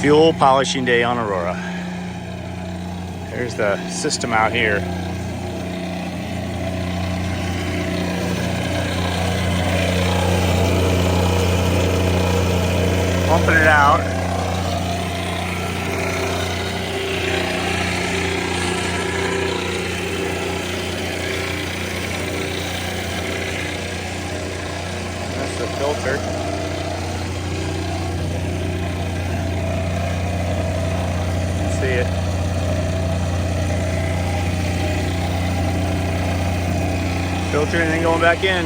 Fuel polishing day on Aurora. There's the system out here. Pumping it out. That's the filter. See it. Filter and then going back in.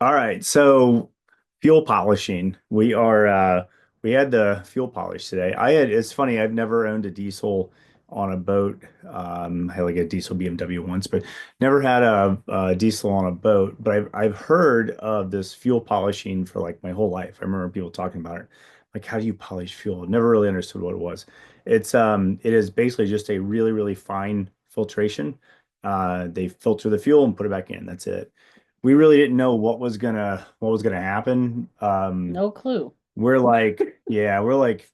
All right, so fuel polishing. We had the fuel polish today. It's funny, I've never owned a diesel on a boat. I had like a diesel BMW once, but never had a diesel on a boat. But I've heard of this fuel polishing for like my whole life. I remember people talking about it. Like, how do you polish fuel? Never really understood what it was. It is basically just a really, really fine filtration. They filter the fuel and put it back in. That's it. We really didn't know what was gonna happen. No clue. We're like, yeah, we're like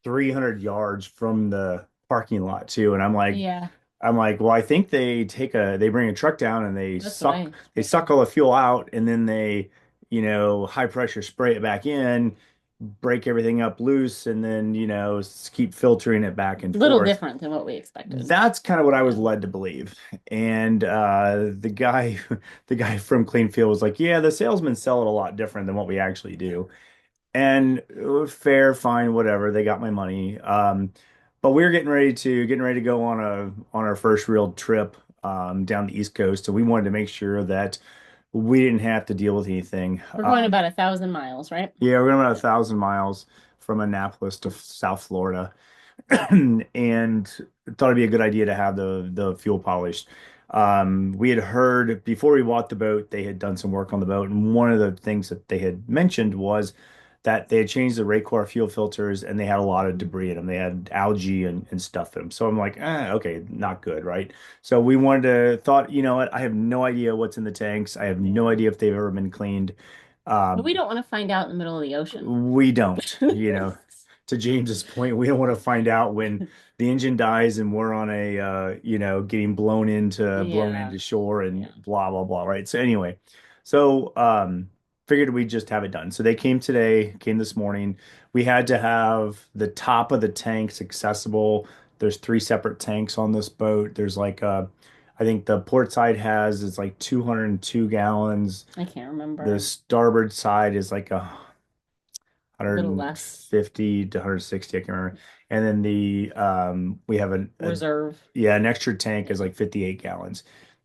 300 yards from the parking lot too, and Yeah, I'm like, well, I think they bring a truck down and that's what I they suck all the fuel out, and then they, high pressure spray it back in, break everything up loose, and then keep filtering it back and little forth. different than what we expected. That's kind of what I was Yeah. led to believe. And the guy from Cleanfield was like, "Yeah, the salesmen sell it a lot different than what we actually do." And fair, fine, whatever. They got my money. But we were getting ready to go on our first real trip down the East Coast. So we wanted to make sure that we didn't have to deal with anything. We're going about 1,000 miles, right? Yeah, we're going about Yeah. 1,000 miles from Annapolis to South Florida. And thought it'd be a good idea to have the fuel polished. We had heard before we bought the boat, they had done some work on the boat, and one of the things that they had mentioned was that they had changed the Raycor fuel filters and they had a lot of debris in them. They had algae and stuff in them. So I'm like, okay, not good, right? So we wanted to thought, you know what? I have no idea what's in the tanks. I have no idea if they've ever been cleaned. But we Um, don't want to find out in the middle of the ocean. we don't, to James's point, we don't want to find out when the engine dies and we're on getting blown Yeah, into shore and yeah. blah blah blah, right? So anyway, so figured we'd just have it done. So they came today, came this morning. We had to have the top of the tanks accessible. There's three separate tanks on this boat. There's like I think the port side has is like 202 gallons. I can't The remember. starboard side is like a A little less 150 to 160, I can remember. And then we have reserve. an extra tank is Yeah, like 58 gallons.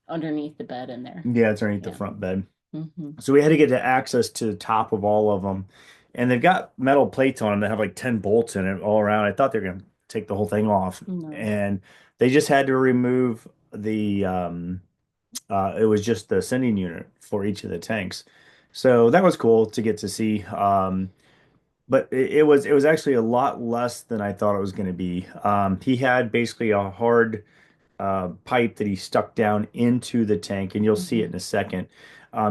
underneath the bed in there. Yeah, it's underneath the Yeah. front bed. Hmm. So we had to get to access to the top of all of them. And they've got metal plates on them that have like 10 bolts in it all around. I thought they were going to take the whole thing off. No. And they just had to remove it was just the sending unit for each of the tanks. So that was cool to get to see. But it was actually a lot less than I thought it was going to be. He had basically a hard pipe that he stuck down into the tank, and you'll see it Hmm. in a second.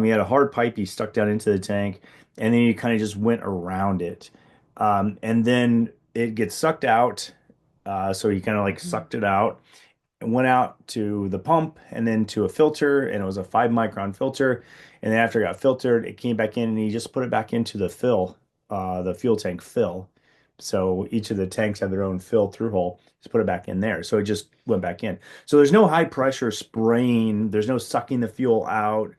He had a hard pipe he stuck down into the tank, and then he kind of just went around it. And then it gets sucked out. So he kind of like Hmm. sucked it out and went out to the pump and then to a filter, and it was a 5 micron filter. And then after it got filtered, it came back in, and he just put it back into the fuel tank fill. So each of the tanks have their own fill through hole. Just put it back in there. So it just went back in. So there's no high pressure spraying. There's no sucking the fuel out.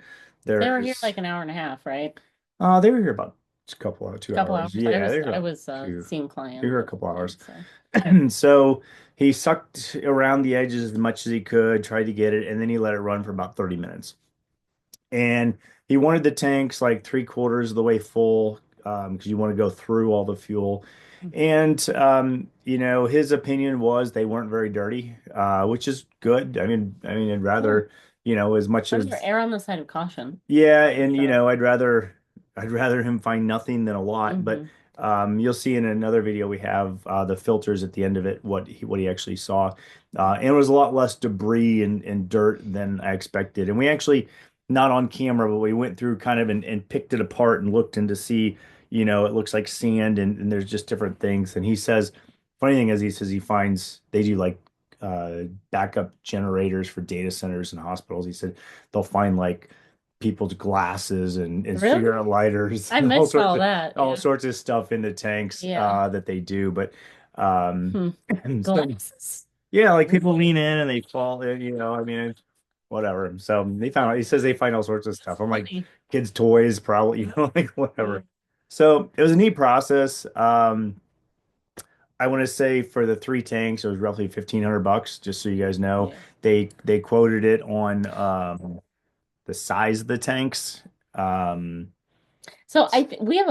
They were here There's like an hour and a half, right? they were here about a couple of A two couple hours. hours. I Yeah, was they were I about was two. seeing They were clients a at the couple time, hours. so So he sucked around the edges as much as he could, tried to get it, and then he let it run for about 30 minutes. And he wanted the tanks like three-quarters of the way full because you want to go through all the fuel. Mhm. And his opinion was they weren't very dirty, which is good. I mean, I'd Yeah. rather, as much Rather as err on the side of caution, yeah, for and sure. I'd rather him find nothing than a lot. But Hmm. you'll see in another video we have the filters at the end of it, what he actually saw. And it was a lot less debris and dirt than I expected. And we actually, not on camera, but we went through kind of and picked it apart and looked in to see, it looks like sand and there's just different things. And he says, funny thing is, he says he finds they do like backup generators for data centers and hospitals. He said they'll find like people's glasses and Really? cigarette lighters I and all missed sorts all of that. all Yeah. sorts of stuff in the tanks Yeah. that they do. But um, Hmm. and so, Glasses. yeah, like people lean in and they fall in, I mean, whatever. So they found, he says they find all sorts of stuff. I'm like, Funny. kids' toys, probably, like Yeah. whatever. So it was a neat process. I want to say for the three tanks, it was roughly $1,500, just so you guys know. Yeah. They quoted it on the size of the tanks. Um, So we have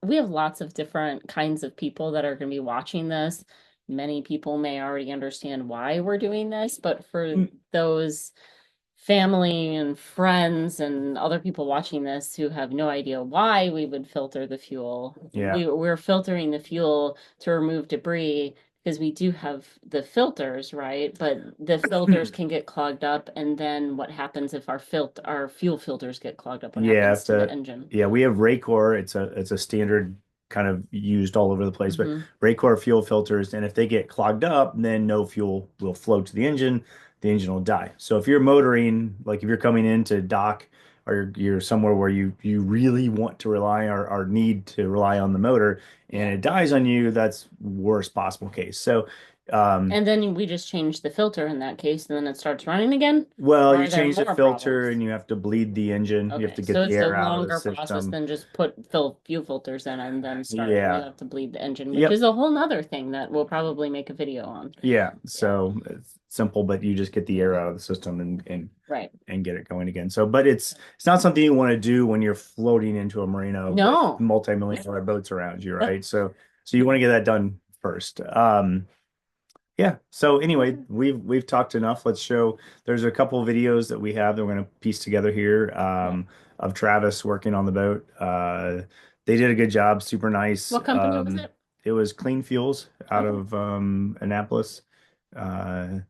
we have lots of different kinds of people that are going to be watching this. Many people may already understand why we're doing this, but for those family and friends and other people watching this who have no idea why we would filter the fuel, yeah. we're filtering the fuel to remove debris because we do have the filters, right? But the filters can get clogged up, and then what happens if our fuel filters get clogged up? What Yeah, happens if to the the engine? yeah, we have Raycor. It's a standard kind of used all over the place, but Hmm. Raycor fuel filters, and if they get clogged up, then no fuel will flow to the engine will die. So if you're motoring, like if you're coming into dock or you're somewhere where you really want to rely or need to rely on the motor and it dies on you, that's worst possible case. So um And then we just change the filter in that case, and then it starts running again? well, Or you are there change the more filter problems? and you have to bleed the engine. You have Okay, to so get the it's a air out of the longer process system. than just put fill fuel filters in and then start. You Yeah. have to bleed the engine, which Yep. is a whole nother thing that we'll probably make a video on. Yeah, Yeah, so it's simple, but you just get the air out of the system right. and get it going again. So, but it's not something you want to do when you're floating into a marina with No. multi-million dollar boats around you, right? So you want to get that done first. Yeah. So anyway, we've talked enough. Let's show. There's a couple of videos that we have that we're going to piece together here Yeah. of Travis working on the boat. They did a good job. Super nice. What company was it? It was Clean Fuels out Okay. of Annapolis. Uh,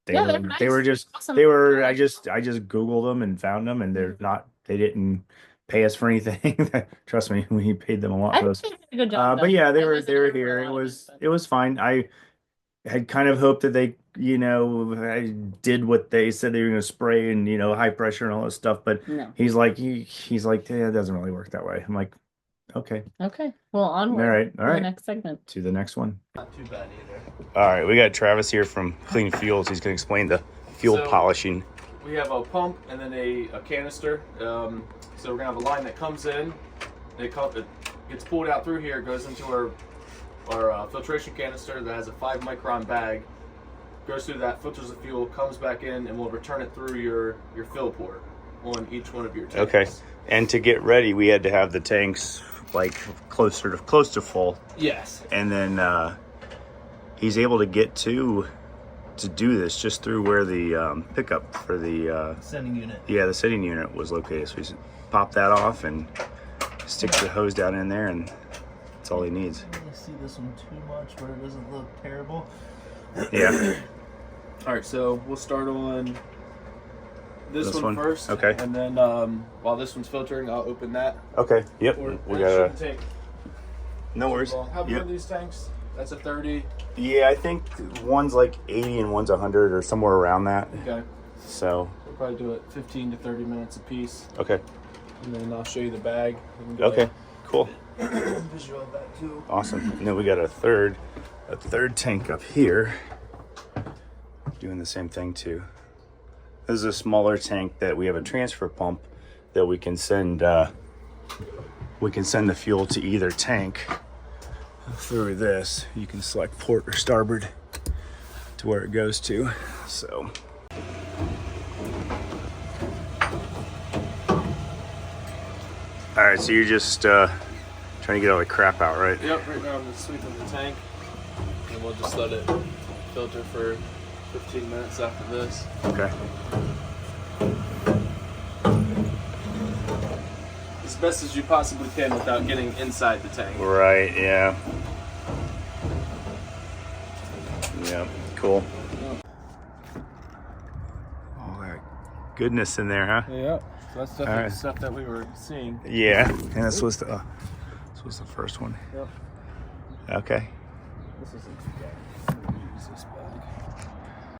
Yeah, they're they were nice. just Awesome. they were. I just Googled them and found them, and they're Mhm. not. They didn't pay us for anything. Trust me, we paid them a lot I for think those. they did a good job But though. yeah, I they wasn't were here for here. a It lot of it, was but it was fine. I had kind of hoped that they, I did what they said they were going to spray and, high pressure and all this stuff. But no. he's like, yeah, it doesn't really work that way. I'm like, okay, Okay. Well, all onward right, all to the right, next segment. to the next one. Not too bad either. All right, we got Travis here from Clean Fuels. He's going to explain the fuel So- polishing. We have a pump and then a canister. So we're gonna have a line that comes in. It gets pulled out through here. Goes into our filtration canister that has a 5 micron bag. Goes through that, filters the fuel, comes back in, and we'll return it through your fill port on each one of your tanks. Okay, and to get ready, we had to have the tanks like close to full, Yes. and then he's able to get to do this just through where the pickup for the Sending unit. the sitting unit was located. So he's pop that off and sticks the hose down in there, and that's all he needs. I don't really see this one too much, but it doesn't look terrible. Yeah. All right, so we'll start on this This one? first. Okay. And then while this one's filtering, I'll open that. Okay. Yep. Or We that gotta. shouldn't take No worries. long. How big Yep. are these tanks? That's a 30. Yeah, I think one's like 80 and one's 100 or somewhere around that. Okay. So. We'll probably do it 15 to 30 minutes a piece. Okay. And then I'll show you the bag. We can go Okay. Cool. visual of that too. Awesome. And then we got a third tank up here, doing the same thing too. This is a smaller tank that we have a transfer pump that we can send. We can send the fuel to either tank through this. You can select port or starboard to where it goes to. So. All right, so you're just trying to get all the crap out, right? Yep, right now I'm just sweeping the tank. And we'll just let it filter for 15 minutes after this. Okay. As best as you possibly can without getting inside the tank. Right, yeah. Yeah, cool. All that goodness in there, huh? Yep. So that's definitely All right. the stuff that we were seeing. Yeah, and that's supposed to This was the first one. Yep. Okay. This isn't too bad.